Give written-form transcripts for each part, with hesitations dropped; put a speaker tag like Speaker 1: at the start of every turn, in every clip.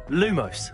Speaker 1: Lumos.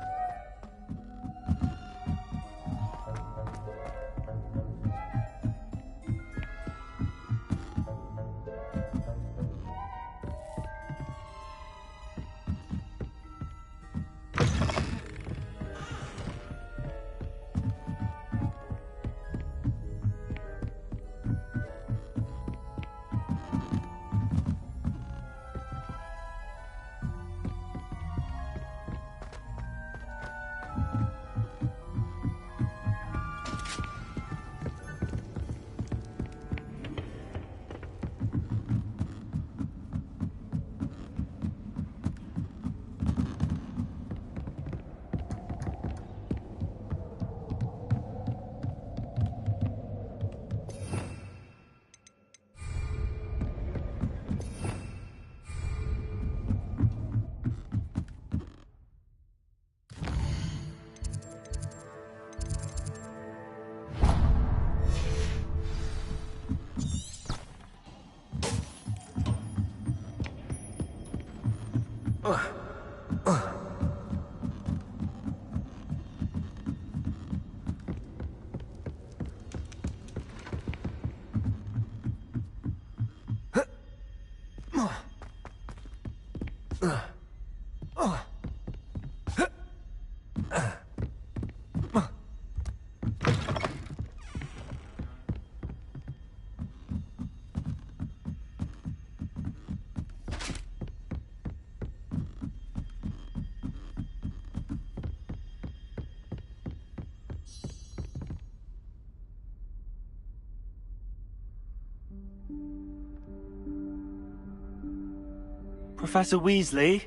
Speaker 1: Professor Weasley?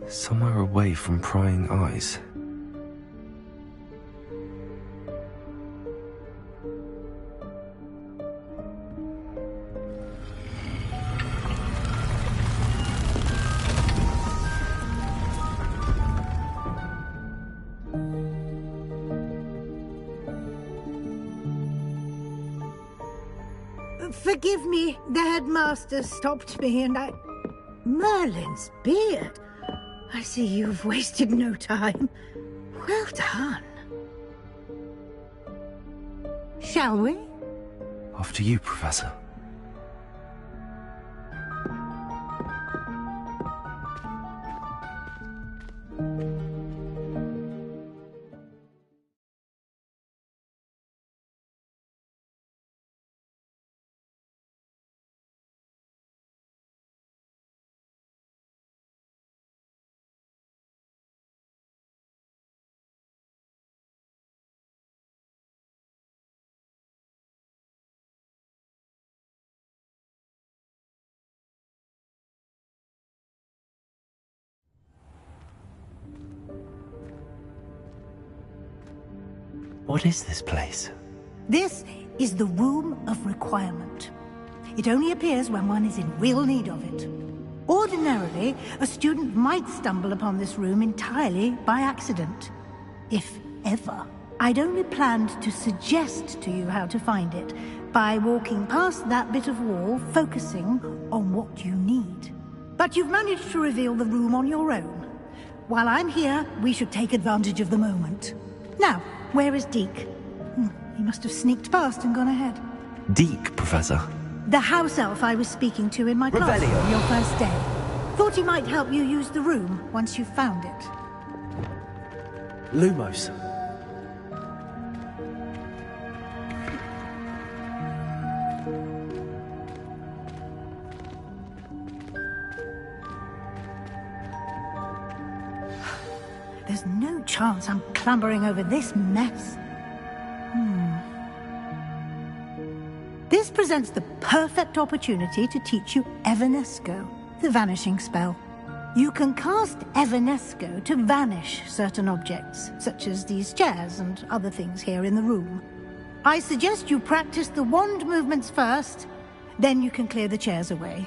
Speaker 2: Somewhere away from prying eyes.
Speaker 3: Forgive me, the headmaster stopped me and I... Merlin's beard! I see you've wasted no time. Well done. Shall we?
Speaker 2: After you, Professor. What is this place?
Speaker 3: This is the Room of Requirement. It only appears when one is in real need of it. Ordinarily, a student might stumble upon this room entirely by accident. If ever. I'd only planned to suggest to you how to find it by walking past that bit of wall, focusing on what you need. But you've managed to reveal the room on your own. While I'm here, we should take advantage of the moment. Now, where is Deke? He must have sneaked past and gone ahead.
Speaker 2: Deke, Professor.
Speaker 3: The house elf I was speaking to in my class on your first day. Thought he might help you use the room once you've found it.
Speaker 1: Lumos.
Speaker 3: There's no chance I'm clambering over this mess. This presents the perfect opportunity to teach you Evanesco, the vanishing spell. You can cast Evanesco to vanish certain objects, such as these chairs and other things here in the room. I suggest you practice the wand movements first, then you can clear the chairs away.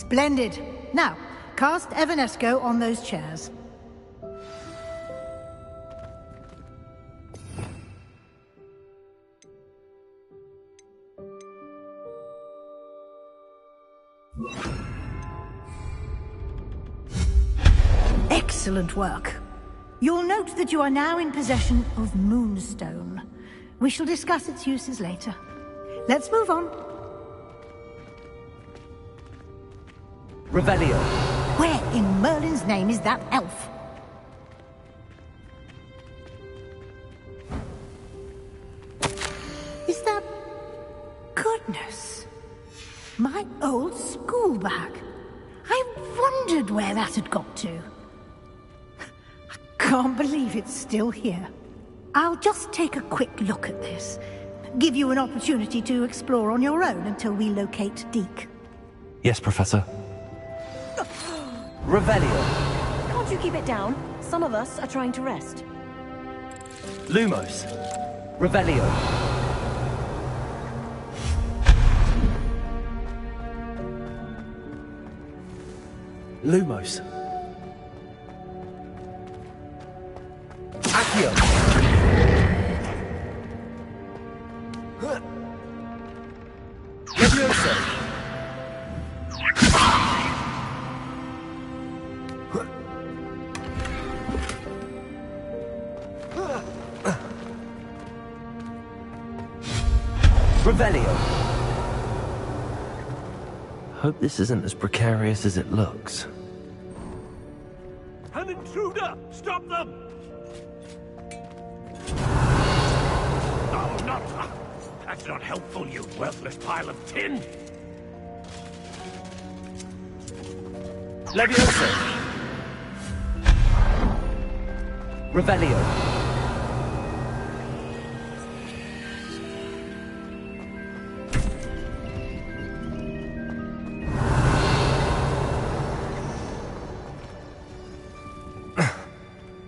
Speaker 3: Splendid. Now, cast Evanesco on those chairs. Excellent work. You'll note that you are now in possession of Moonstone. We shall discuss its uses later. Let's move on.
Speaker 1: Revelio.
Speaker 3: Where in Merlin's name is that elf? Is that... Goodness. My old school bag. I wondered where that had got to. I can't believe it's still here. I'll just take a quick look at this. Give you an opportunity to explore on your own until we locate Deke.
Speaker 2: Yes, Professor.
Speaker 1: Revelio.
Speaker 4: Can't you keep it down? Some of us are trying to rest.
Speaker 1: Lumos. Revelio. Lumos. Accio. Levioso. Revelio.
Speaker 2: Hope this isn't as precarious as it looks.
Speaker 5: An intruder! Stop them! Oh, not... That's not helpful, you worthless pile of tin!
Speaker 1: Levioso. Revelio.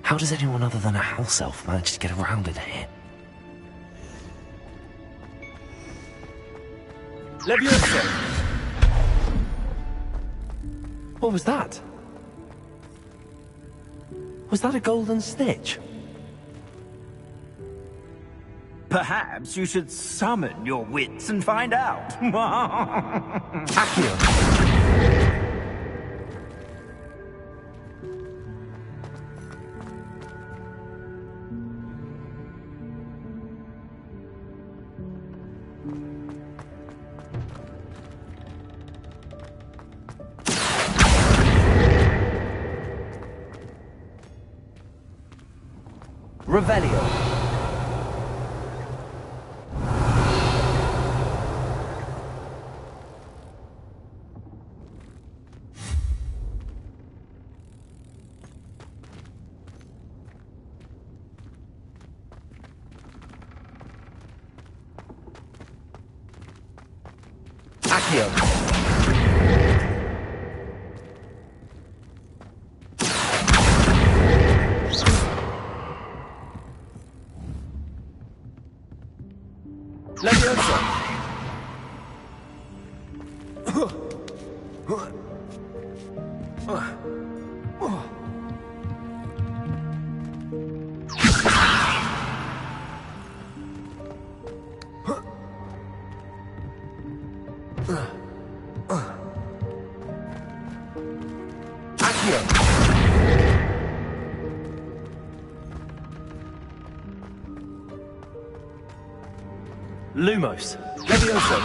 Speaker 2: How does anyone other than a house elf manage to get around in here?
Speaker 1: Levioso.
Speaker 2: What was that? Was that a golden snitch?
Speaker 6: Perhaps you should summon your wits and find out.
Speaker 2: Accio.
Speaker 1: Revelio. Accio. Levioso. Accio. Lumos. Levioso.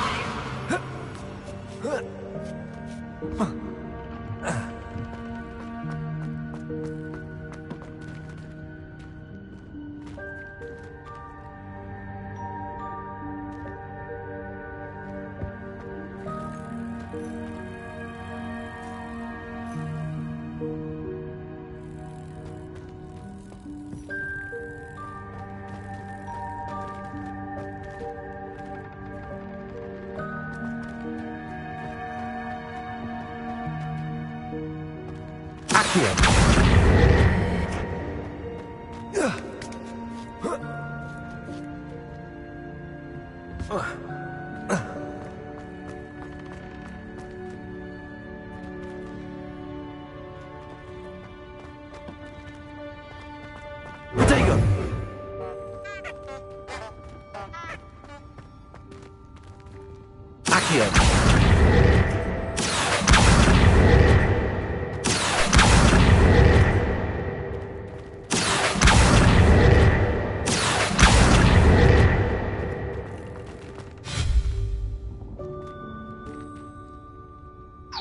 Speaker 1: Accio.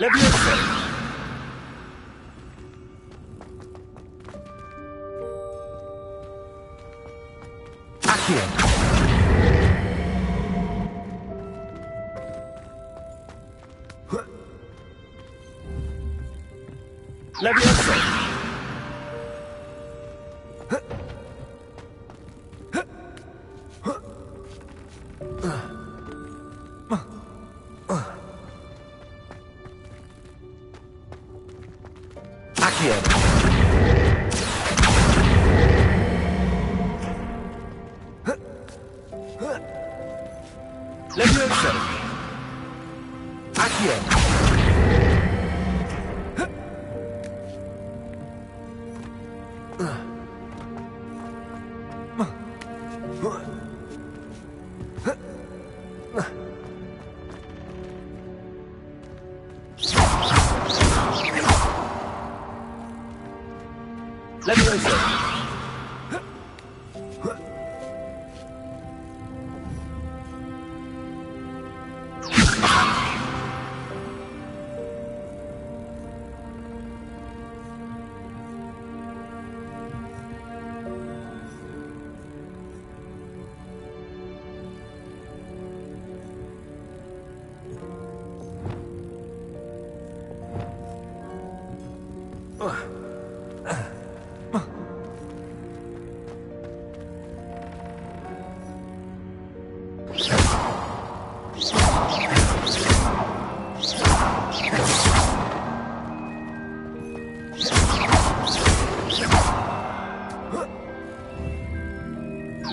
Speaker 6: Leviosa!
Speaker 1: Accio.
Speaker 6: Leviosa!
Speaker 1: Accio.
Speaker 6: Leviosa!
Speaker 1: Accio.
Speaker 6: Leviosa!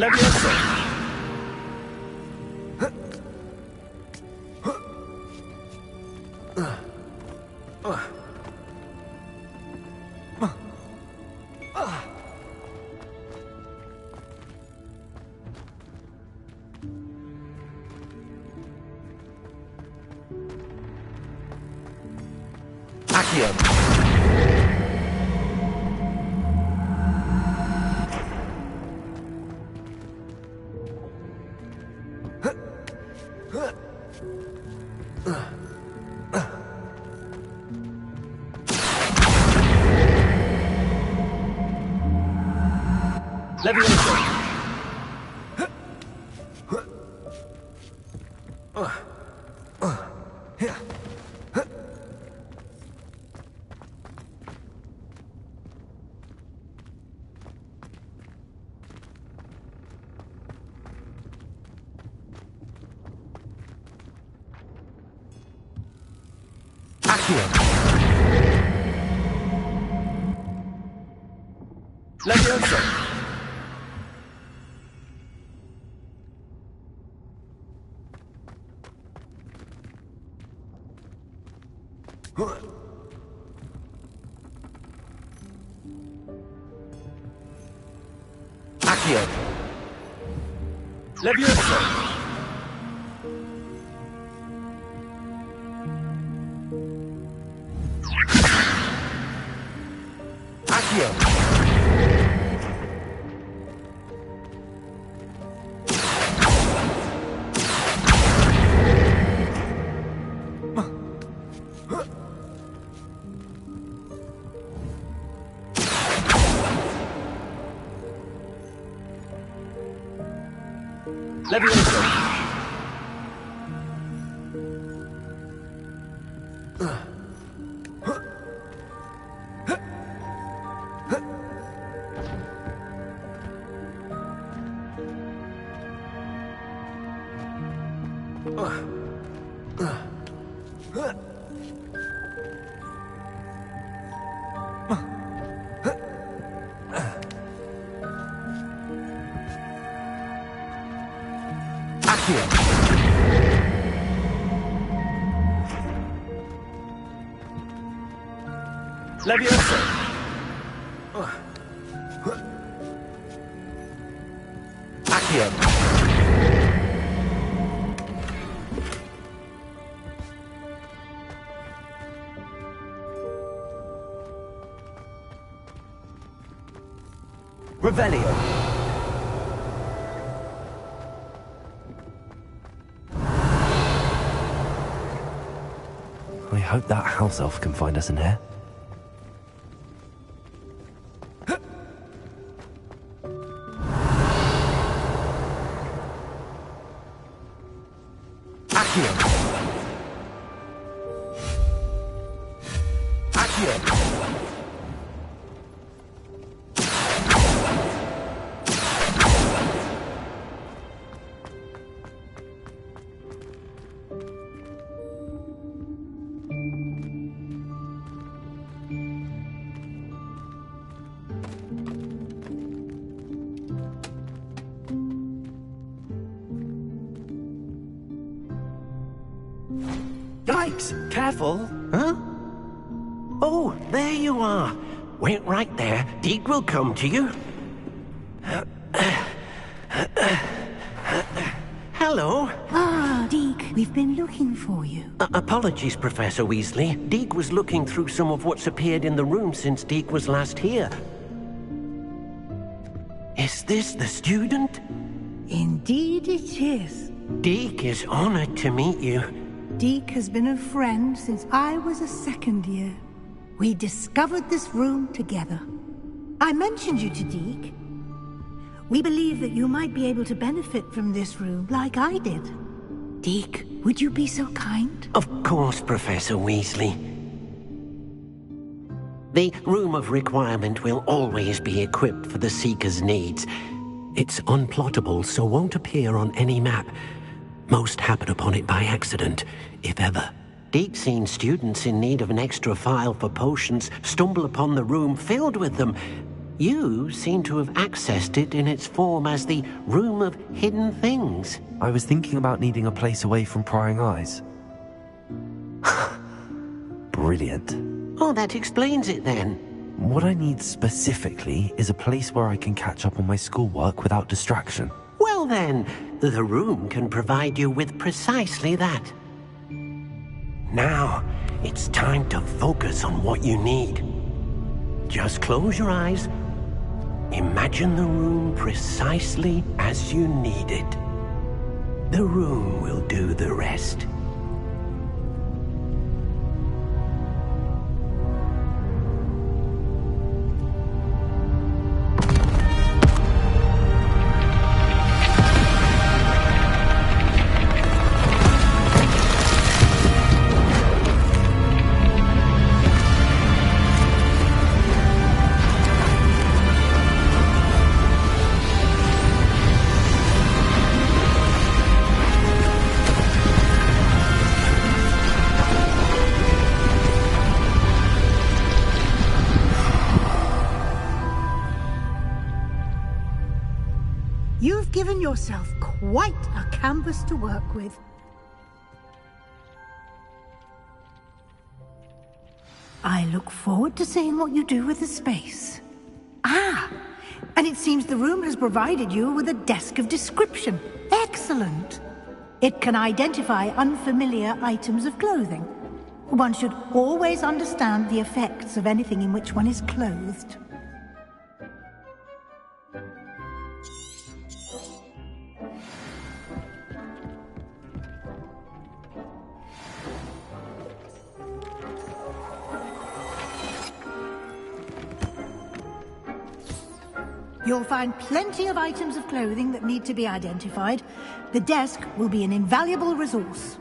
Speaker 6: Leviosa!
Speaker 1: Accio.
Speaker 6: Leviosa!
Speaker 1: Accio.
Speaker 6: Leviosa!
Speaker 1: Accio.
Speaker 6: Leviosa!
Speaker 1: Accio.
Speaker 6: Leviosa!
Speaker 1: Accio.
Speaker 6: Leviosa!
Speaker 1: Accio. Revelio.
Speaker 2: I hope that house elf can find us in here.
Speaker 1: Accio. Accio.
Speaker 7: Yikes! Careful! Huh? Oh, there you are. Wait right there. Deke will come to you. Hello.
Speaker 3: Ah, Deke, we've been looking for you.
Speaker 7: Apologies, Professor Weasley. Deke was looking through some of what's appeared in the room since Deke was last here. Is this the student?
Speaker 3: Indeed it is.
Speaker 7: Deke is honored to meet you.
Speaker 3: Deke has been a friend since I was a second year. We discovered this room together. I mentioned you to Deke. We believe that you might be able to benefit from this room like I did. Deke, would you be so kind?
Speaker 7: Of course, Professor Weasley. The Room of Requirement will always be equipped for the Seeker's needs. It's unplottable, so won't appear on any map. Most happen upon it by accident, if ever. Deke's seen students in need of an extra file for potions stumble upon the room filled with them. You seem to have accessed it in its form as the Room of Hidden Things.
Speaker 2: I was thinking about needing a place away from prying eyes. Brilliant.
Speaker 7: Oh, that explains it then.
Speaker 2: What I need specifically is a place where I can catch up on my schoolwork without distraction.
Speaker 7: Well then, the room can provide you with precisely that. Now, it's time to focus on what you need. Just close your eyes. Imagine the room precisely as you need it. The room will do the rest.
Speaker 3: You've given yourself quite a canvas to work with. I look forward to seeing what you do with the space. Ah, and it seems the room has provided you with a desk of description. Excellent. It can identify unfamiliar items of clothing. One should always understand the effects of anything in which one is clothed. You'll find plenty of items of clothing that need to be identified. The desk will be an invaluable resource.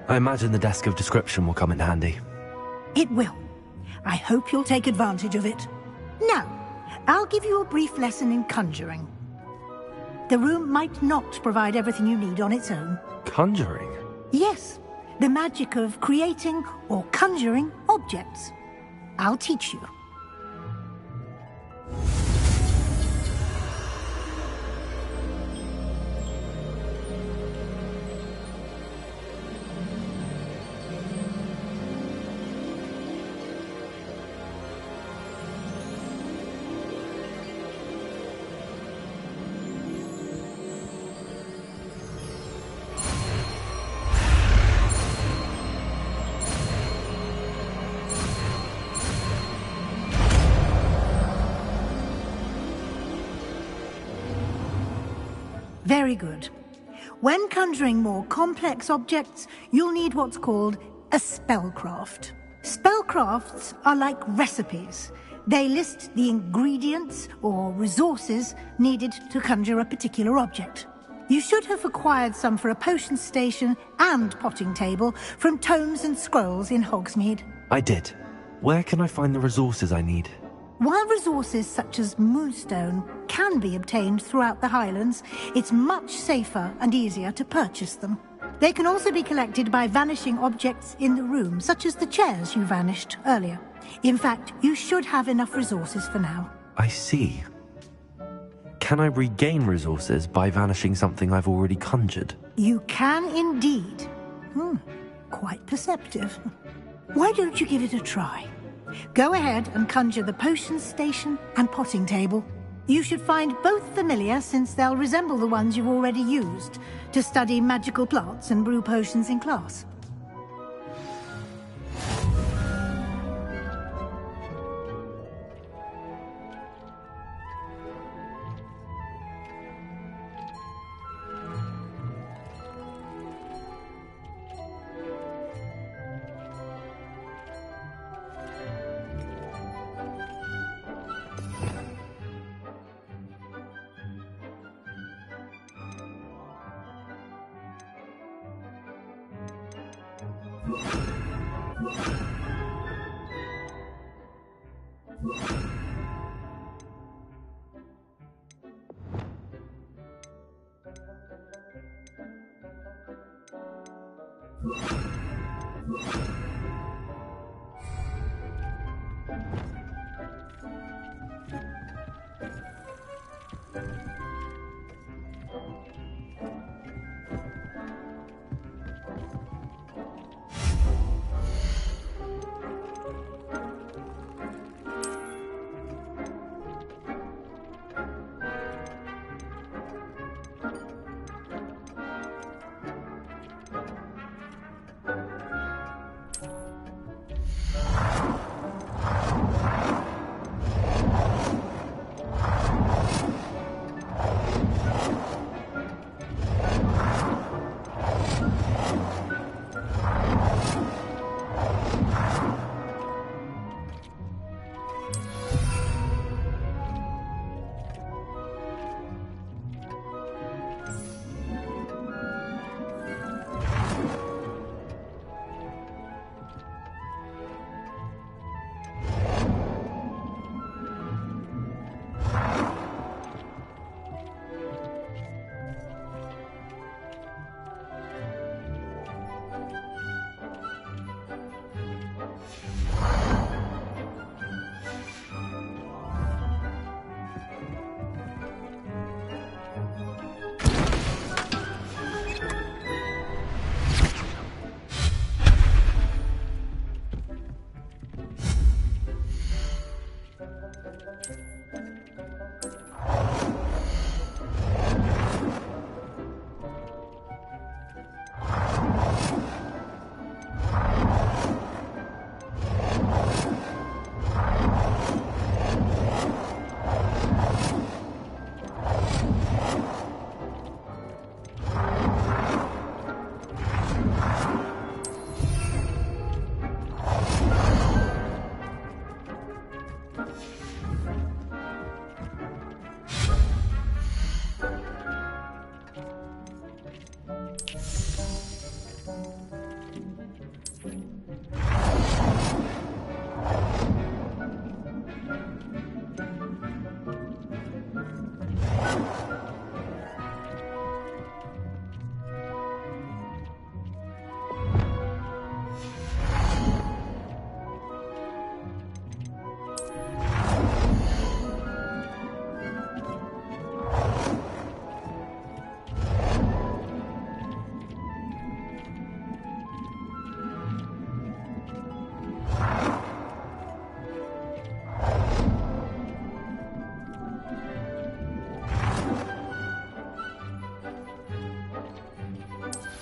Speaker 2: I imagine the desk of description will come in handy.
Speaker 3: It will. I hope you'll take advantage of it. Now, I'll give you a brief lesson in conjuring. The room might not provide everything you need on its own.
Speaker 2: Conjuring?
Speaker 3: Yes, the magic of creating or conjuring objects. I'll teach you. Very good. When conjuring more complex objects, you'll need what's called a spellcraft. Spellcrafts are like recipes. They list the ingredients or resources needed to conjure a particular object. You should have acquired some for a potion station and potting table from tomes and scrolls in Hogsmeade.
Speaker 2: I did. Where can I find the resources I need?
Speaker 3: While resources such as moonstone can be obtained throughout the Highlands, it's much safer and easier to purchase them. They can also be collected by vanishing objects in the room, such as the chairs you vanished earlier. In fact, you should have enough resources for now.
Speaker 2: I see. Can I regain resources by vanishing something I've already conjured?
Speaker 3: You can indeed. Quite perceptive. Why don't you give it a try? Go ahead and conjure the potion station and potting table. You should find both familiar, since they'll resemble the ones you've already used to study magical plants and brew potions in class.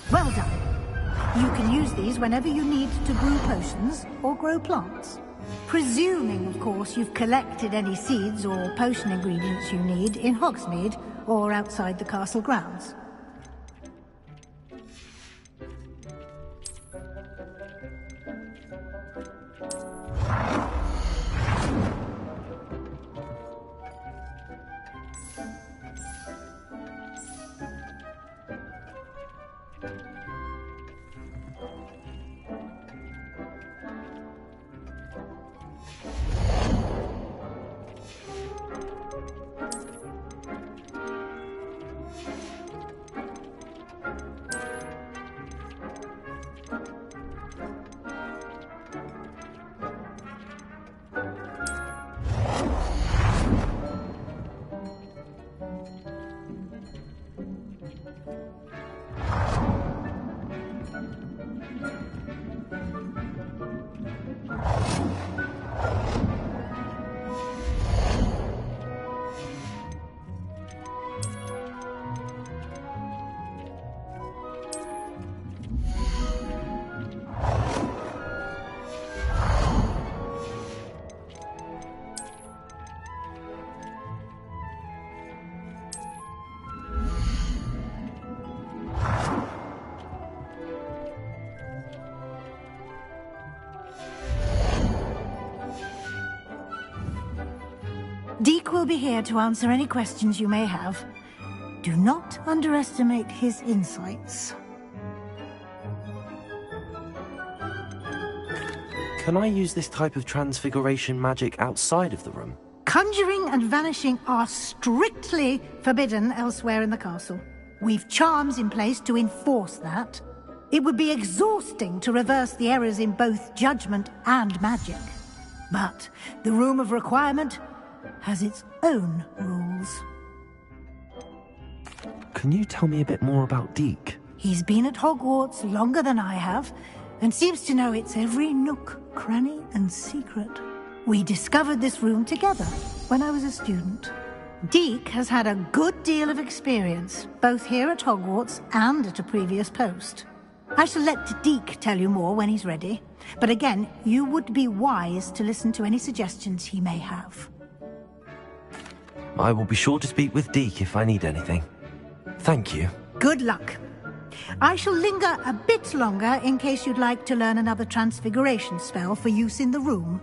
Speaker 3: Well done. You can use these whenever you need to brew potions or grow plants. Presuming, of course, you've collected any seeds or potion ingredients you need in Hogsmeade or outside the castle grounds. Deke will be here to answer any questions you may have. Do not underestimate his insights.
Speaker 2: Can I use this type of transfiguration magic outside of the room?
Speaker 3: Conjuring and vanishing are strictly forbidden elsewhere in the castle. We've charms in place to enforce that. It would be exhausting to reverse the errors in both judgment and magic. But the Room of Requirement has its own rules.
Speaker 2: Can you tell me a bit more about Deke?
Speaker 3: He's been at Hogwarts longer than I have, and seems to know its every nook, cranny, and secret. We discovered this room together when I was a student. Deke has had a good deal of experience, both here at Hogwarts and at a previous post. I shall let Deke tell you more when he's ready, but again, you would be wise to listen to any suggestions he may have.
Speaker 2: I will be sure to speak with Deke if I need anything. Thank you.
Speaker 3: Good luck. I shall linger a bit longer in case you'd like to learn another transfiguration spell for use in the room.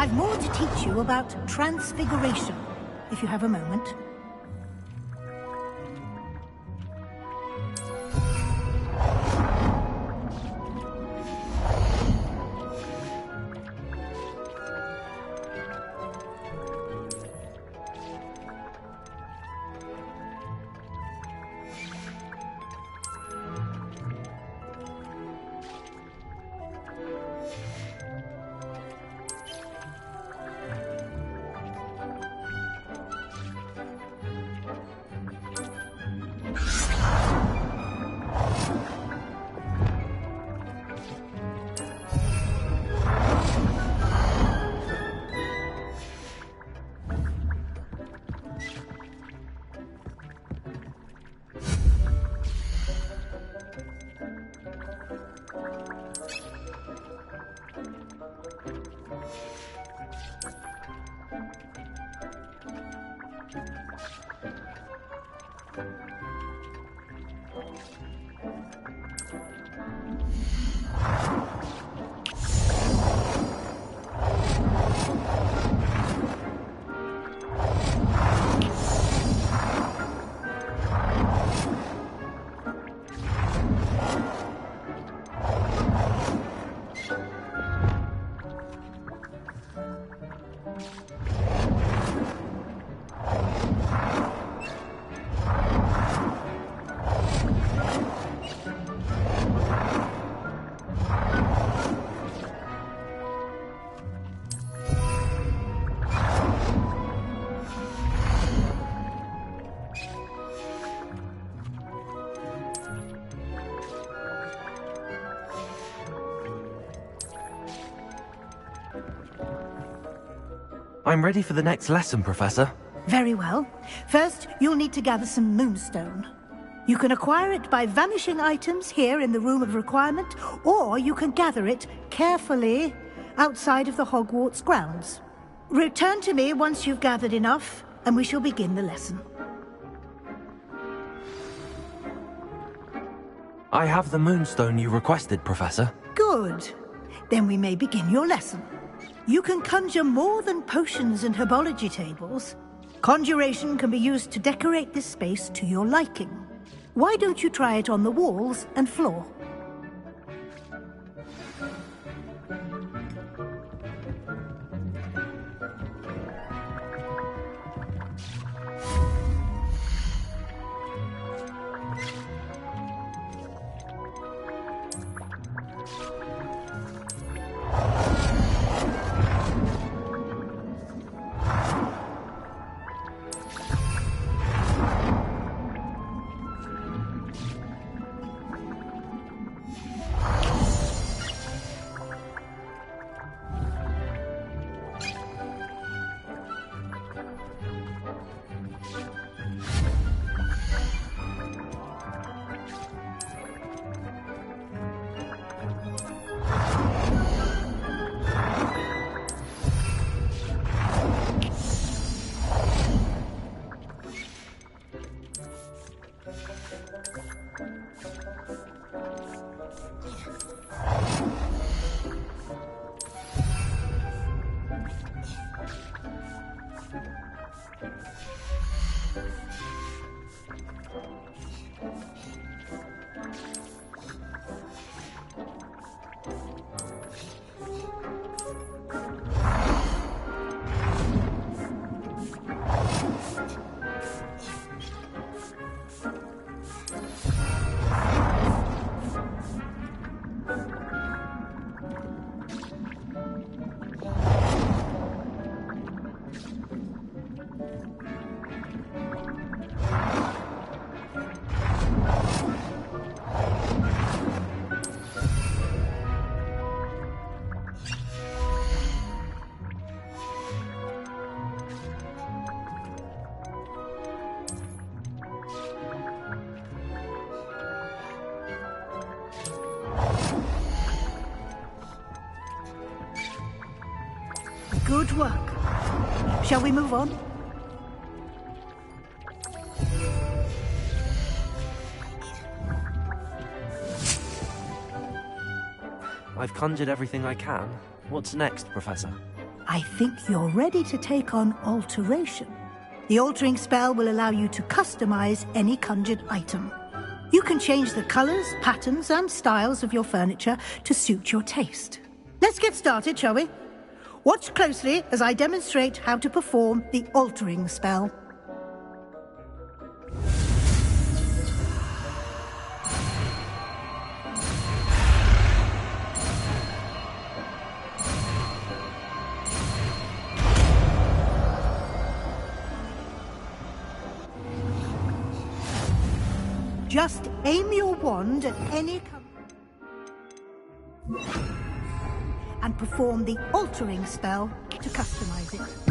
Speaker 3: I've more to teach you about transfiguration, if you have a moment.
Speaker 2: I'm ready for the next lesson, Professor.
Speaker 3: Very well. First, you'll need to gather some moonstone. You can acquire it by vanishing items here in the Room of Requirement, or you can gather it carefully outside of the Hogwarts grounds. Return to me once you've gathered enough, and we shall begin the lesson.
Speaker 2: I have the moonstone you requested, Professor.
Speaker 3: Good. Then we may begin your lesson. You can conjure more than potions and herbology tables. Conjuration can be used to decorate this space to your liking. Why don't you try it on the walls and floor? Good work. Shall we move on?
Speaker 2: I've conjured everything I can. What's next, Professor?
Speaker 3: I think you're ready to take on alteration. The altering spell will allow you to customize any conjured item. You can change the colors, patterns, and styles of your furniture to suit your taste. Let's get started, shall we? Watch closely as I demonstrate how to perform the altering spell. Just aim your wand at any and perform the altering spell to customize it.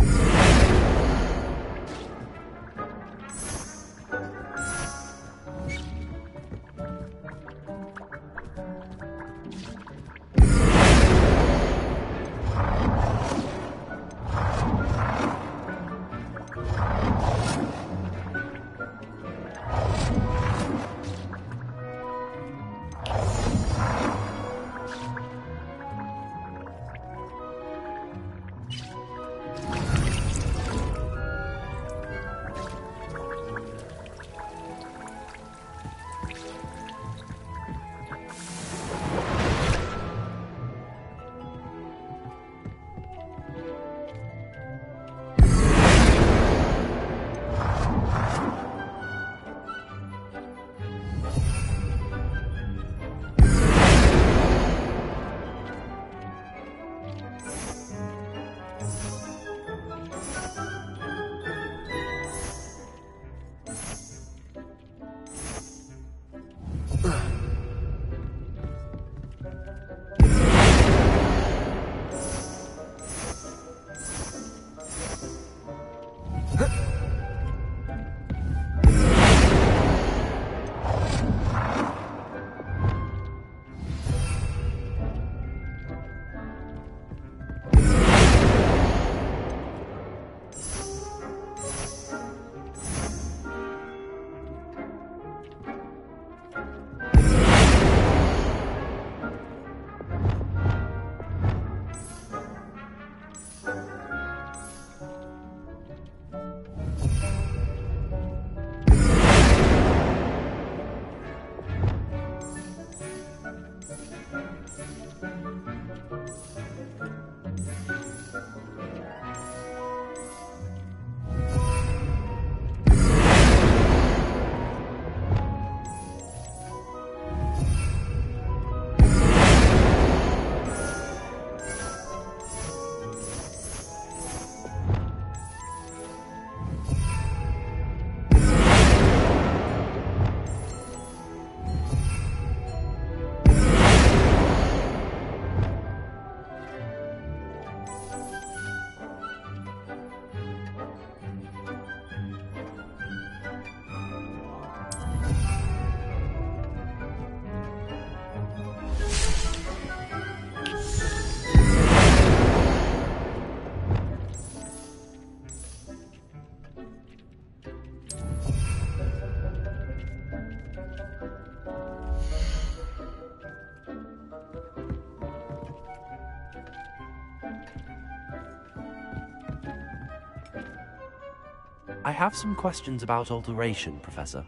Speaker 2: have some questions about alteration, Professor.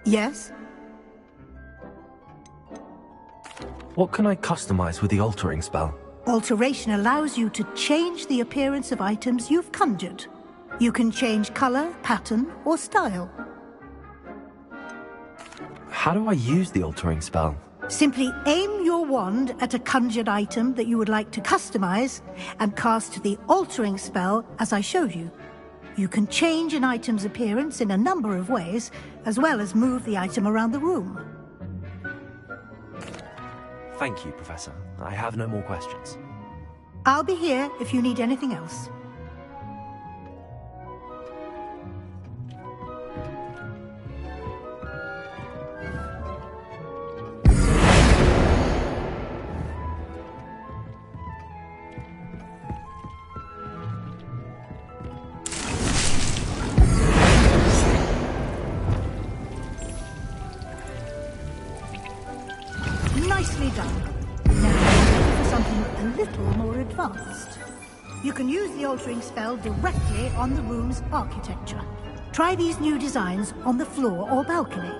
Speaker 3: Yes?
Speaker 2: What can I customize with the altering spell?
Speaker 3: Alteration allows you to change the appearance of items you've conjured. You can change color, pattern, or style.
Speaker 2: How do I use the altering spell?
Speaker 3: Simply aim your wand at a conjured item that you would like to customize and cast the altering spell as I showed you. You can change an item's appearance in a number of ways, as well as move the item around the room.
Speaker 2: Thank you, Professor. I have no more questions.
Speaker 3: I'll be here if you need anything else. Nicely done. Now, we're ready for something a little more advanced. You can use the altering spell directly on the room's architecture. Try these new designs on the floor or balcony.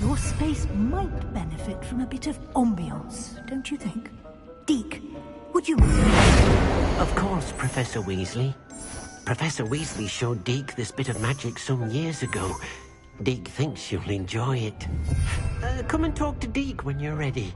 Speaker 3: Your space might benefit from a bit of ambiance, don't you think? Deke, would you mind?
Speaker 7: Of course, Professor Weasley. Professor Weasley showed Deke this bit of magic some years ago. Deke thinks you'll enjoy it. Come and talk to Deke when you're ready.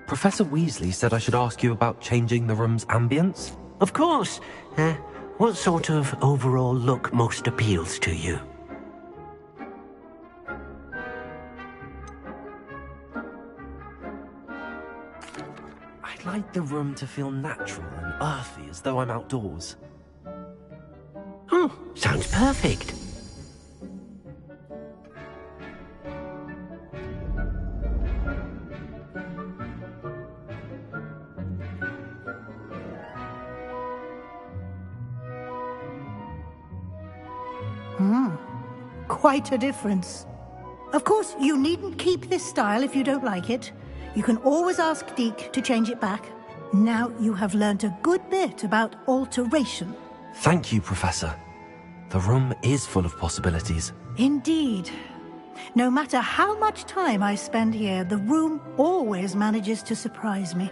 Speaker 2: Professor Weasley said I should ask you about changing the room's ambience?
Speaker 7: Of course. What sort of overall look most appeals to you?
Speaker 2: I'd like the room to feel natural and earthy, as though I'm outdoors.
Speaker 7: Oh, sounds perfect.
Speaker 3: Quite a difference. Of course, you needn't keep this style if you don't like it. You can always ask Deke to change it back. Now you have learnt a good bit about alteration.
Speaker 2: Thank you, Professor. The room is full of possibilities.
Speaker 3: Indeed. No matter how much time I spend here, the room always manages to surprise me.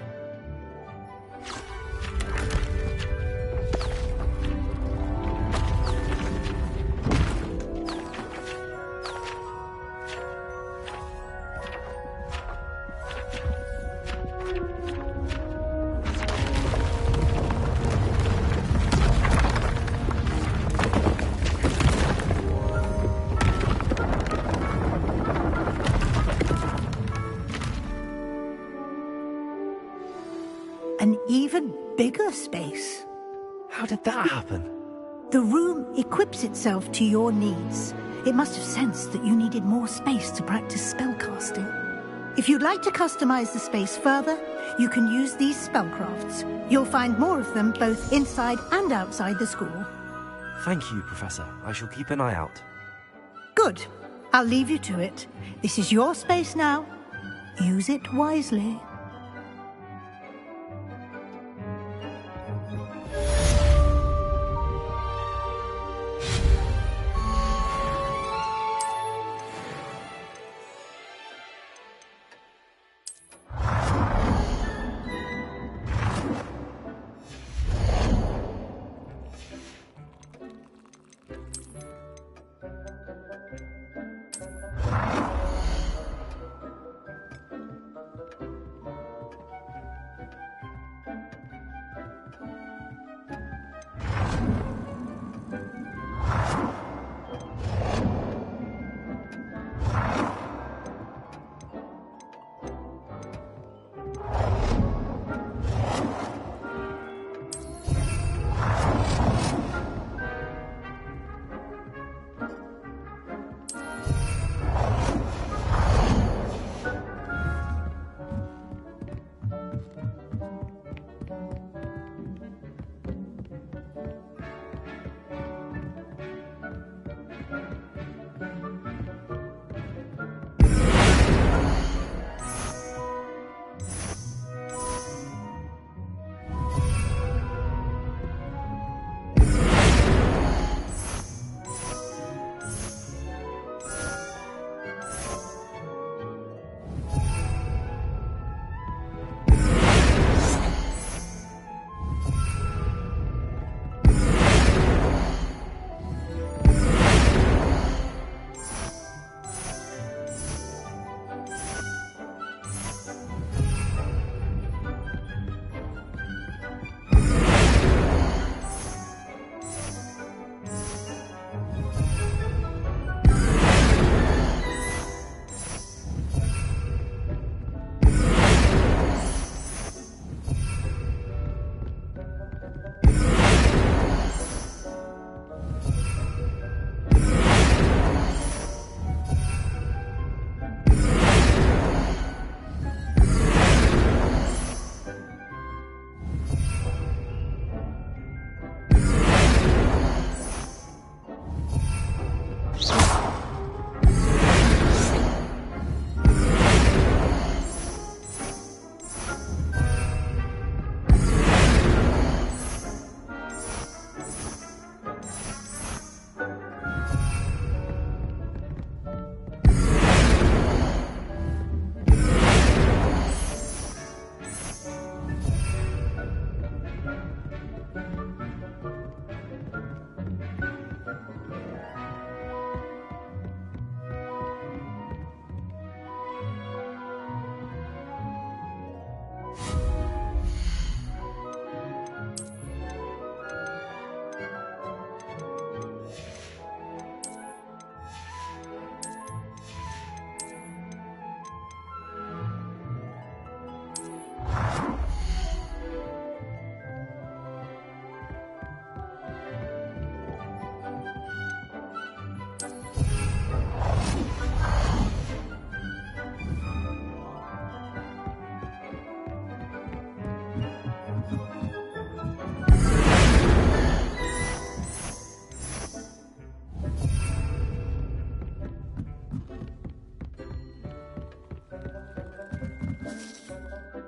Speaker 3: An even bigger space.
Speaker 2: How did that happen?
Speaker 3: The room equips itself to your needs. It must have sensed that you needed more space to practice spellcasting. If you'd like to customize the space further, you can use these spellcrafts. You'll find more of them both inside and outside the school.
Speaker 2: Thank you, Professor. I shall keep an eye out.
Speaker 3: Good. I'll leave you to it. This is your space now. Use it wisely.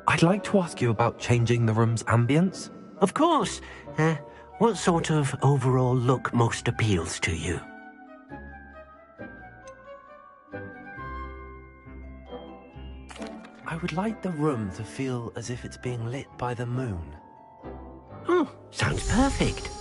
Speaker 2: I'd like to ask you about changing the room's ambience.
Speaker 7: Of course. What sort of overall look most appeals to you?
Speaker 2: I would like the room to feel as if it's being lit by the moon.
Speaker 7: Oh, sounds perfect.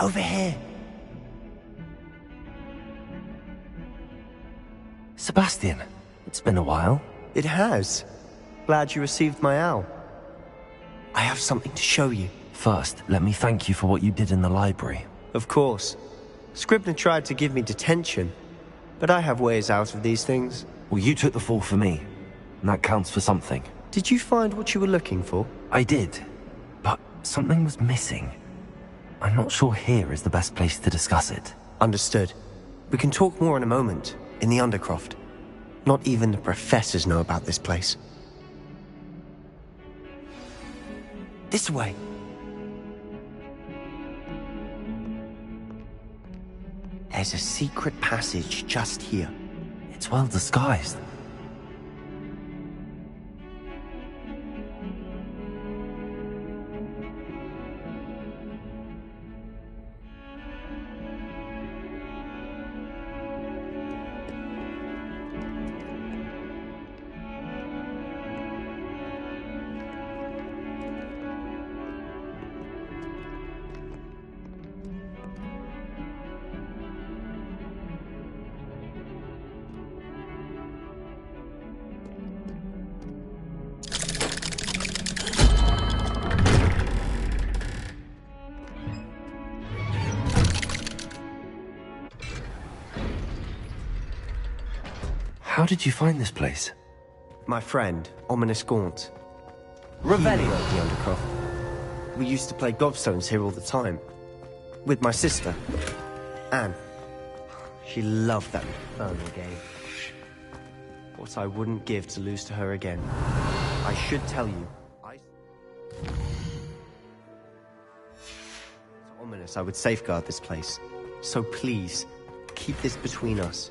Speaker 8: Over here.
Speaker 2: Sebastian, it's been a while.
Speaker 8: It has. Glad you received my owl. I have something to show you.
Speaker 2: First, let me thank you for what you did in the library.
Speaker 8: Of course. Scribner tried to give me detention, but I have ways out of these things.
Speaker 2: Well, you took the fall for me, and that counts for something.
Speaker 8: Did you find what you were looking for?
Speaker 2: I did, but something was missing. I'm not sure here is the best place to discuss it.
Speaker 8: Understood. We can talk more in a moment, in the Undercroft. Not even the professors know about this place. This way. There's a secret passage just here.
Speaker 2: It's well disguised. How did you find this place?
Speaker 8: My friend, Ominous Gaunt.
Speaker 1: Revelio.
Speaker 8: He loved the Undercroft. We used to play gobstones here all the time. With my sister, Anne. She loved that infernal game. What I wouldn't give to lose to her again. I should tell you, Ominous, I would safeguard this place. So please, keep this between us.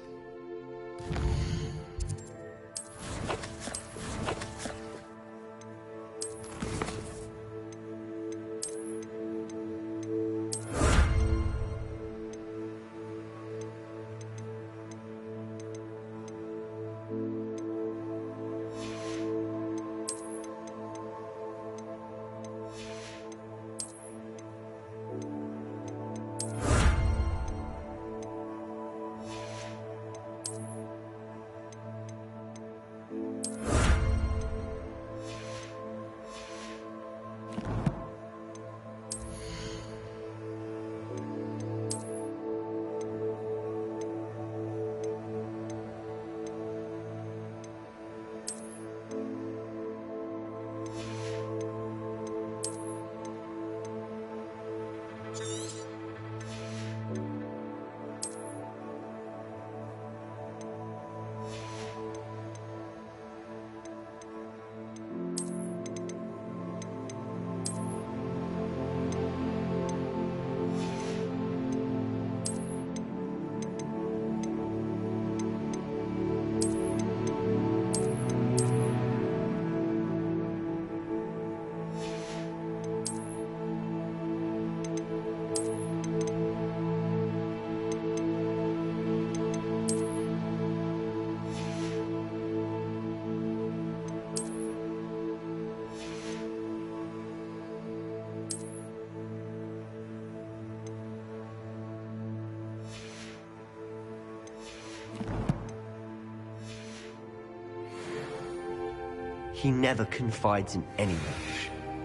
Speaker 8: He never confides in anyone,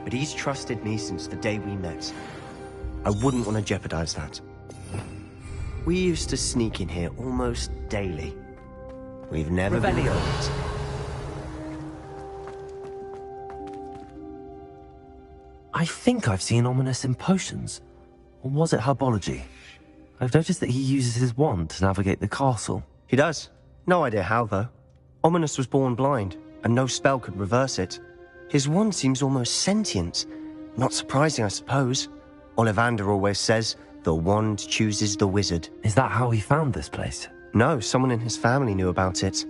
Speaker 8: but he's trusted me since the day we met. I wouldn't want to jeopardize that. We used to sneak in here almost daily. We've never been caught.
Speaker 2: I think I've seen Ominous in potions. Or was it herbology? I've noticed that he uses his wand to navigate the castle.
Speaker 8: He does. No idea how, though. Ominous was born blind, and no spell could reverse it. His wand seems almost sentient. Not surprising, I suppose. Ollivander always says, the wand chooses the wizard.
Speaker 2: Is that how he found this place?
Speaker 8: No, someone in his family knew about it.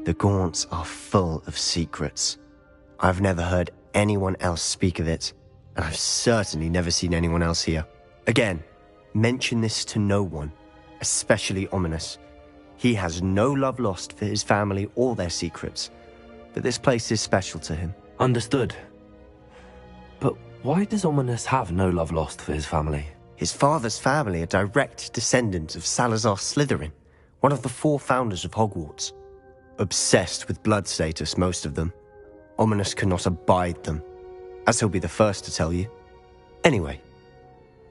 Speaker 8: The Gaunts are full of secrets. I've never heard anyone else speak of it, and I've certainly never seen anyone else here. Again, mention this to no one, especially Ominous. He has no love lost for his family or their secrets, but this place is special to him.
Speaker 2: Understood. But why does Ominous have no love lost for his family?
Speaker 8: His father's family are direct descendants of Salazar Slytherin, one of the 4 founders of Hogwarts. Obsessed with blood status, most of them. Ominous cannot abide them, as he'll be the first to tell you. Anyway,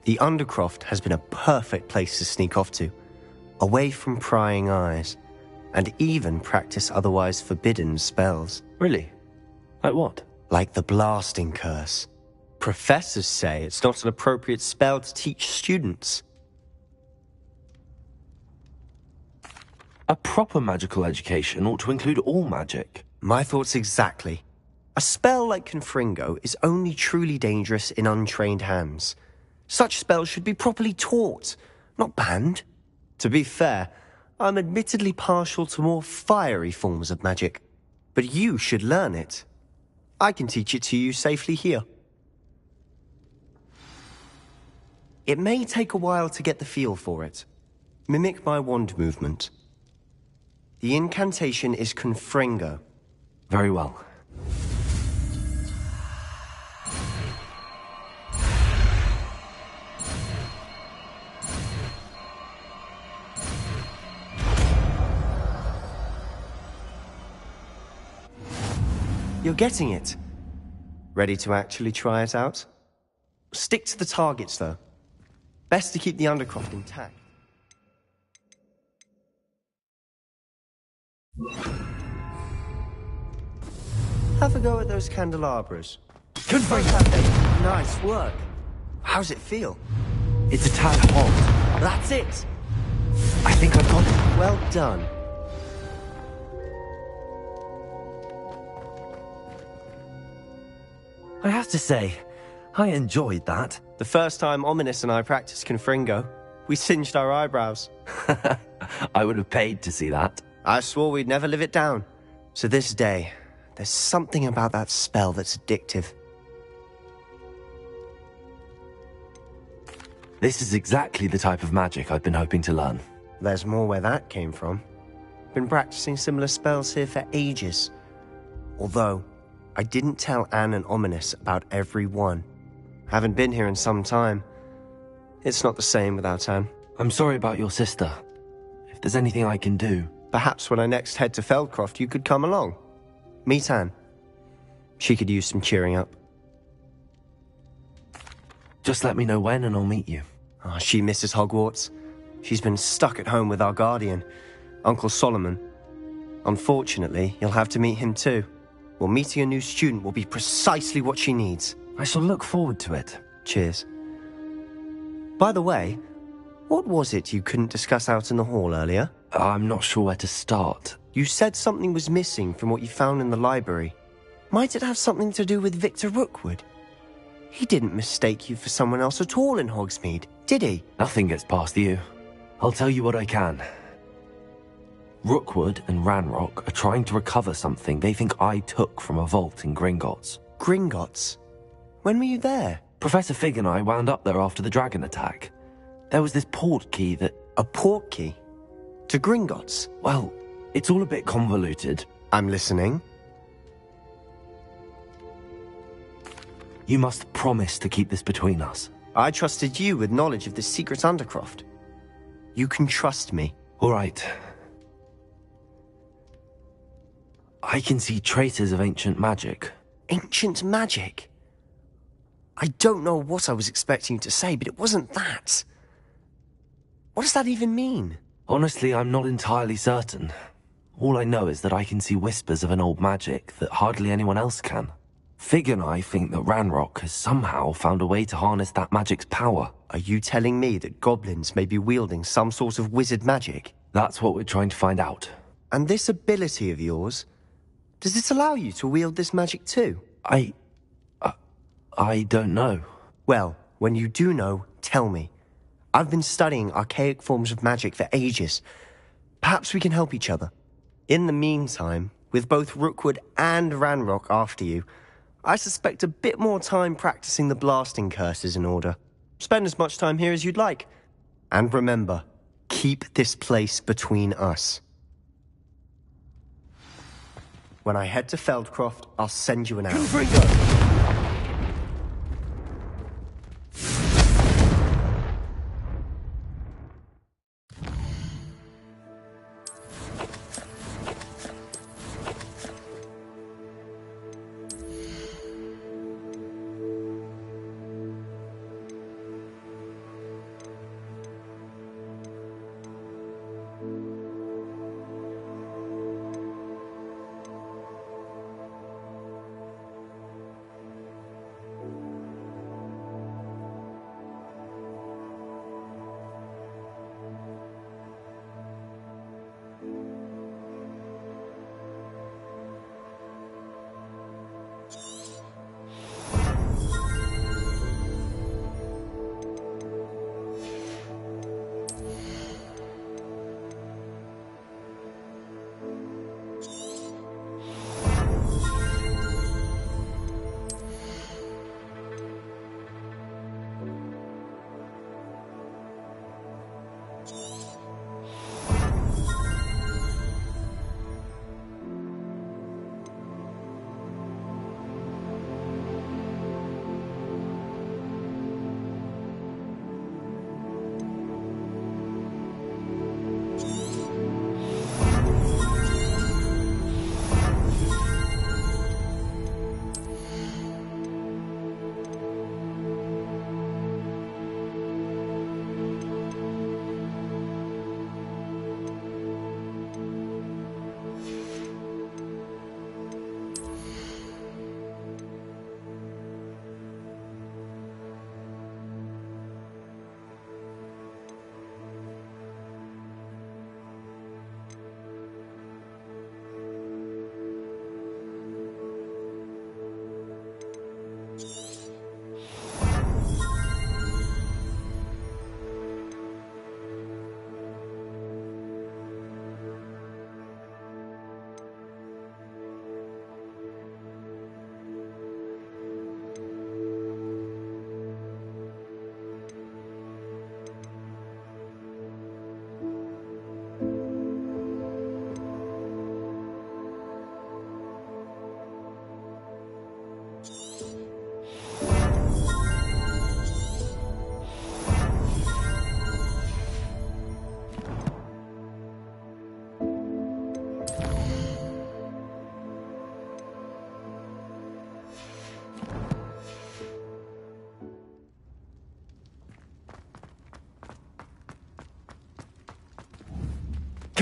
Speaker 8: the Undercroft has been a perfect place to sneak off to, away from prying eyes, and even practice otherwise forbidden spells.
Speaker 2: Really? Like what?
Speaker 8: Like the blasting curse. Professors say it's not an appropriate spell to teach students.
Speaker 2: A proper magical education ought to include all magic.
Speaker 8: My thoughts exactly. A spell like Confringo is only truly dangerous in untrained hands. Such spells should be properly taught, not banned. To be fair, I'm admittedly partial to more fiery forms of magic, but you should learn it. I can teach it to you safely here. It may take a while to get the feel for it. Mimic my wand movement. The incantation is Confringo.
Speaker 2: Very well.
Speaker 8: You're getting it. Ready to actually try it out? Stick to the targets, though. Best to keep the Undercroft intact. Have a go at those candelabras.
Speaker 2: Confringo!
Speaker 8: Nice work. How's it feel?
Speaker 2: It's a tad hot.
Speaker 8: That's it!
Speaker 2: I think I've got it.
Speaker 8: Well done.
Speaker 2: I have to say, I enjoyed that.
Speaker 8: The first time Ominous and I practiced Confringo, we singed our eyebrows.
Speaker 2: I would have paid to see that.
Speaker 8: I swore we'd never live it down. So this day, there's something about that spell that's addictive.
Speaker 2: This is exactly the type of magic I've been hoping to learn.
Speaker 8: There's more where that came from. Been practicing similar spells here for ages. Although, I didn't tell Anne and Ominous about every one. Haven't been here in some time. It's not the same without Anne.
Speaker 2: I'm sorry about your sister. If there's anything I can do...
Speaker 8: Perhaps when I next head to Feldcroft, you could come along. Meet Anne. She could use some cheering up.
Speaker 2: Just let me know when and I'll meet you.
Speaker 8: Oh, she misses Hogwarts. She's been stuck at home with our guardian, Uncle Solomon. Unfortunately, you'll have to meet him too. Well, meeting a new student will be precisely what she needs.
Speaker 2: I shall look forward to it.
Speaker 8: Cheers. By the way, what was it you couldn't discuss out in the hall earlier?
Speaker 2: I'm not sure where to start.
Speaker 8: You said something was missing from what you found in the library. Might it have something to do with Victor Rookwood? He didn't mistake you for someone else at all in Hogsmeade, did he?
Speaker 2: Nothing gets past you. I'll tell you what I can. Rookwood and Ranrock are trying to recover something they think I took from a vault in Gringotts.
Speaker 8: Gringotts? When were you there?
Speaker 2: Professor Fig and I wound up there after the dragon attack. There was this port key that...
Speaker 8: A port key? To Gringotts?
Speaker 2: Well, it's all a bit convoluted.
Speaker 8: I'm listening.
Speaker 2: You must promise to keep this between us.
Speaker 8: I trusted you with knowledge of the secret Undercroft. You can trust me.
Speaker 2: All right. I can see traces of ancient magic.
Speaker 8: Ancient magic? I don't know what I was expecting you to say, but it wasn't that. What does that even mean?
Speaker 2: Honestly, I'm not entirely certain. All I know is that I can see whispers of an old magic that hardly anyone else can. Fig and I think that Ranrock has somehow found a way to harness that magic's power.
Speaker 8: Are you telling me that goblins may be wielding some sort of wizard magic?
Speaker 2: That's what we're trying to find out.
Speaker 8: And this ability of yours, does it allow you to wield this magic too?
Speaker 2: I don't know.
Speaker 8: Well, when you do know, tell me. I've been studying archaic forms of magic for ages. Perhaps we can help each other. In the meantime, with both Rookwood and Ranrock after you, I suspect a bit more time practicing the blasting curse is in order. Spend as much time here as you'd like. And remember, keep this place between us. When I head to Feldcroft, I'll send you an arrow.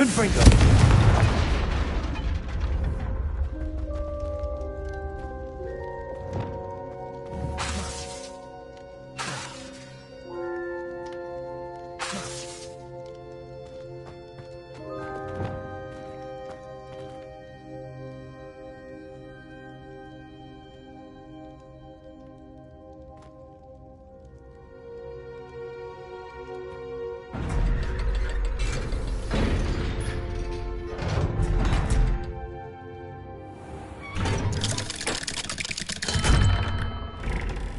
Speaker 1: Windbringer!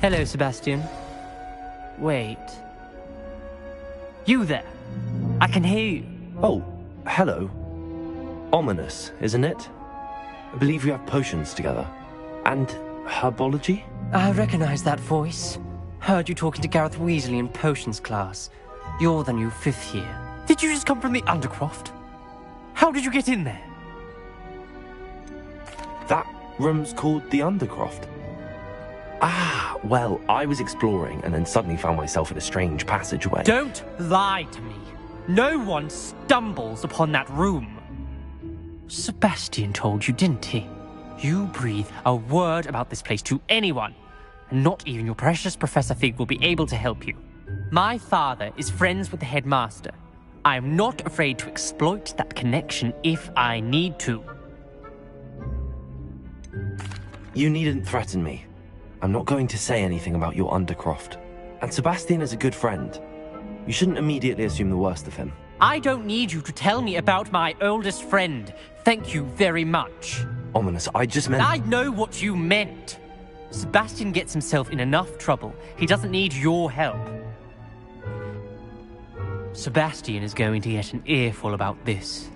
Speaker 9: Hello, Sebastian. Wait. You there? I can hear you.
Speaker 2: Oh, hello. Ominous, isn't it? I believe you have potions together. And herbology?
Speaker 9: I recognize that voice. Heard you talking to Gareth Weasley in potions class. You're the new 5th year. Did you just come from the Undercroft? How did you get in there?
Speaker 2: That room's called the Undercroft. Ah, well, I was exploring and then suddenly found myself in a strange passageway.
Speaker 9: Don't lie to me. No one stumbles upon that room. Sebastian told you, didn't he? You breathe a word about this place to anyone, and not even your precious Professor Fig will be able to help you. My father is friends with the headmaster. I am not afraid to exploit that connection if I need to.
Speaker 2: You needn't threaten me. I'm not going to say anything about your Undercroft. And Sebastian is a good friend. You shouldn't immediately assume the worst of him.
Speaker 9: I don't need you to tell me about my oldest friend. Thank you very much.
Speaker 2: Ominous, I just meant...
Speaker 9: I know what you meant. Sebastian gets himself in enough trouble. He doesn't need your help. Sebastian is going to get an earful about this.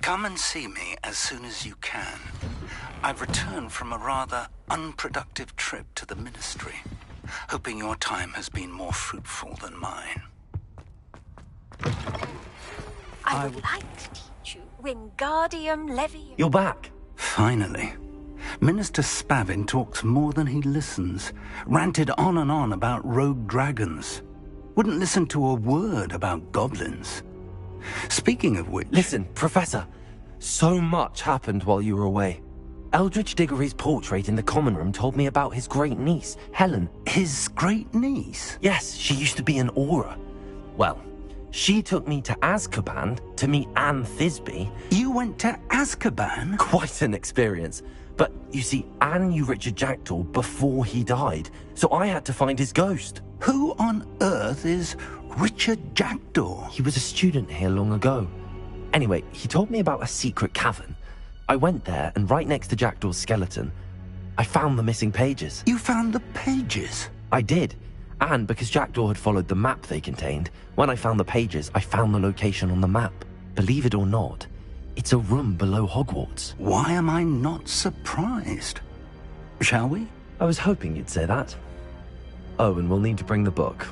Speaker 10: Come and see me as soon as you can. I've returned from a rather unproductive trip to the Ministry, hoping your time has been more fruitful than mine.
Speaker 4: I would like to teach you Wingardium Leviosa.
Speaker 2: You're back.
Speaker 10: Finally. Minister Spavin talks more than he listens. Ranted on and on about rogue dragons. Wouldn't listen to a word about goblins. Speaking of which...
Speaker 2: Listen, Professor. So much happened while you were away. Eldridge Diggory's portrait in the common room told me about his great niece, Helen.
Speaker 10: His great niece?
Speaker 2: Yes, she used to be an Auror. Well, she took me to Azkaban to meet Anne Thisbe.
Speaker 10: You went to Azkaban?
Speaker 2: Quite an experience. But, you see, Anne knew Richard Jackdaw before he died, so I had to find his ghost.
Speaker 10: Who on earth is Richard Jackdaw?
Speaker 2: He was a student here long ago. Anyway, he told me about a secret cavern. I went there, and right next to Jackdaw's skeleton, I found the missing pages.
Speaker 10: You found the pages?
Speaker 2: I did. And because Jackdaw had followed the map they contained, when I found the pages, I found the location on the map. Believe it or not, it's a room below Hogwarts.
Speaker 10: Why am I not surprised? Shall we?
Speaker 2: I was hoping you'd say that. Oh, and we'll need to bring the book.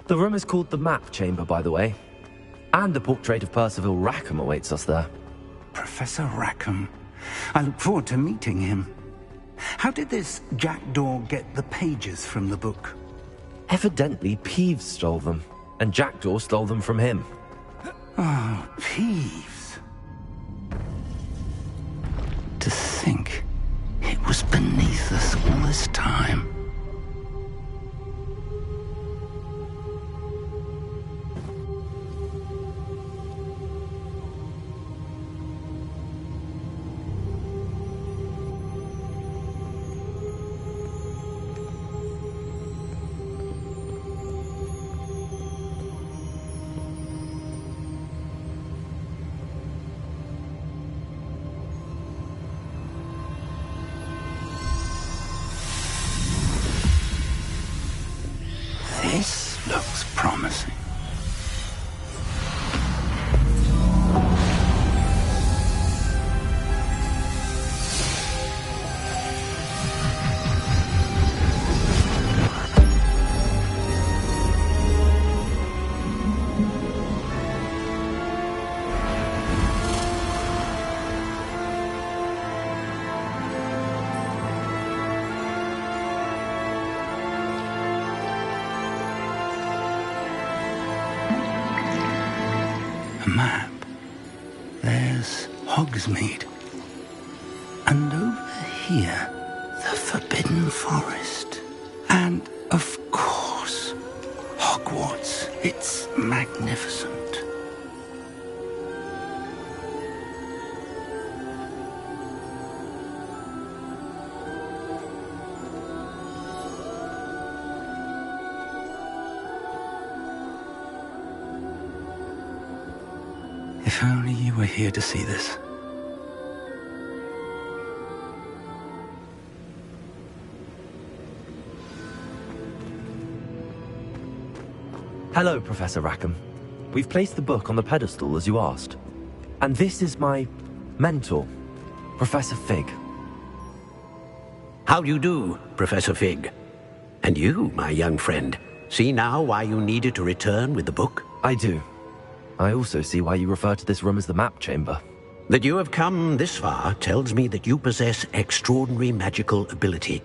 Speaker 2: The room is called the Map Chamber, by the way. And a portrait of Percival Rackham awaits us there.
Speaker 10: Professor Rackham. I look forward to meeting him. How did this Jackdaw get the pages from the book?
Speaker 2: Evidently, Peeves stole them, and Jackdaw stole them from him.
Speaker 10: Oh, Peeves. To think it was beneath us all this time. This looks promising. A map. There's Hogsmeade. And over here, the Forbidden Forest. And, of course, Hogwarts. It's magnificent. If only you were here to see this.
Speaker 2: Hello, Professor Rackham. We've placed the book on the pedestal, as you asked. And this is my mentor, Professor Fig.
Speaker 7: How do you do, Professor Fig? And you, my young friend, see now why you needed to return with the book?
Speaker 2: I do. I also see why you refer to this room as the Map Chamber.
Speaker 7: That you have come this far tells me that you possess extraordinary magical ability,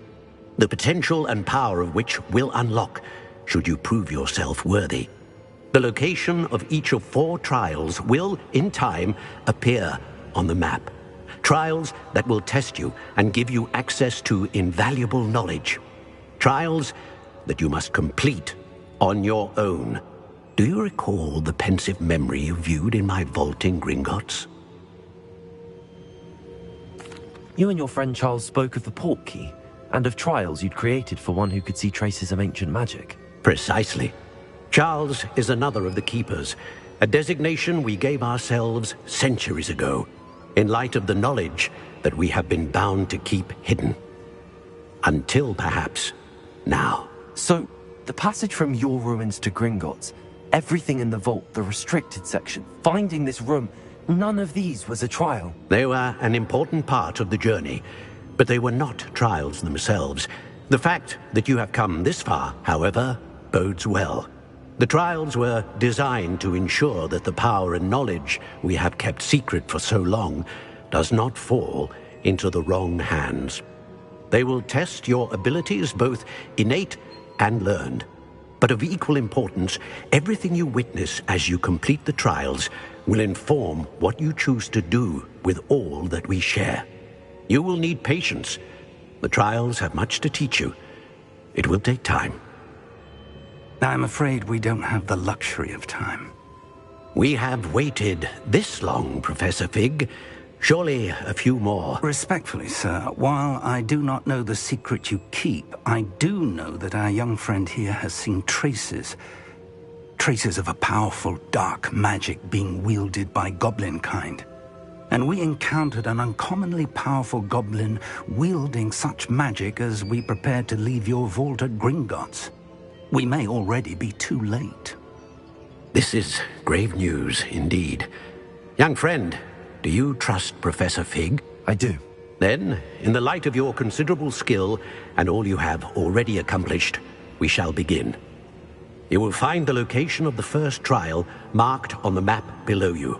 Speaker 7: the potential and power of which will unlock should you prove yourself worthy. The location of each of 4 trials will, in time, appear on the map. Trials that will test you and give you access to invaluable knowledge. Trials that you must complete on your own. Do you recall the pensive memory you viewed in my vault in Gringotts?
Speaker 2: You and your friend Charles spoke of the Portkey, and of trials you'd created for one who could see traces of ancient magic.
Speaker 7: Precisely. Charles is another of the Keepers, a designation we gave ourselves centuries ago, in light of the knowledge that we have been bound to keep hidden. Until, perhaps, now.
Speaker 2: So, the passage from your ruins to Gringotts, everything in the vault, the restricted section, finding this room, none of these was a trial.
Speaker 7: They were an important part of the journey, but they were not trials themselves. The fact that you have come this far, however, bodes well. The trials were designed to ensure that the power and knowledge we have kept secret for so long does not fall into the wrong hands. They will test your abilities, both innate and learned. But of equal importance, everything you witness as you complete the trials will inform what you choose to do with all that we share. You will need patience. The trials have much to teach you. It will take time.
Speaker 10: I'm afraid we don't have the luxury of time.
Speaker 7: We have waited this long, Professor Fig. Surely a few more.
Speaker 10: Respectfully, sir, while I do not know the secret you keep, I do know that our young friend here has seen traces of a powerful dark magic being wielded by goblin kind. And we encountered an uncommonly powerful goblin wielding such magic as we prepared to leave your vault at Gringotts. We may already be too late.
Speaker 7: This is grave news indeed. Young friend, do you trust Professor Fig?
Speaker 2: I do.
Speaker 7: Then, in the light of your considerable skill and all you have already accomplished, we shall begin. You will find the location of the first trial marked on the map below you.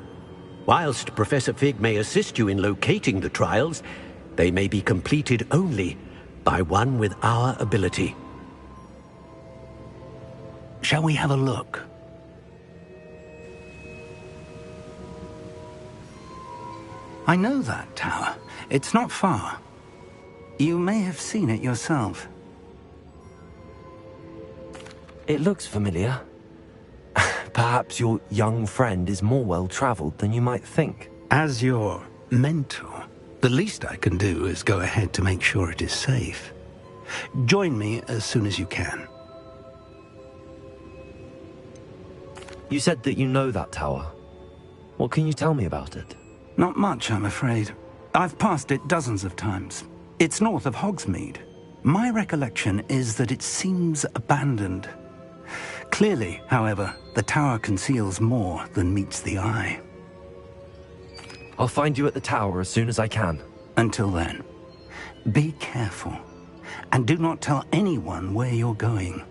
Speaker 7: Whilst Professor Fig may assist you in locating the trials, they may be completed only by one with our ability.
Speaker 10: Shall we have a look? I know that tower. It's not far. You may have seen it yourself.
Speaker 2: It looks familiar. Perhaps your young friend is more well-traveled than you might think.
Speaker 10: As your mentor, the least I can do is go ahead to make sure it is safe. Join me as soon as you can.
Speaker 2: You said that you know that tower. What can you tell me about it?
Speaker 10: Not much, I'm afraid. I've passed it dozens of times. It's north of Hogsmeade. My recollection is that it seems abandoned. Clearly, however, the tower conceals more than meets the eye.
Speaker 2: I'll find you at the tower as soon as I can.
Speaker 10: Until then, be careful, and do not tell anyone where you're going.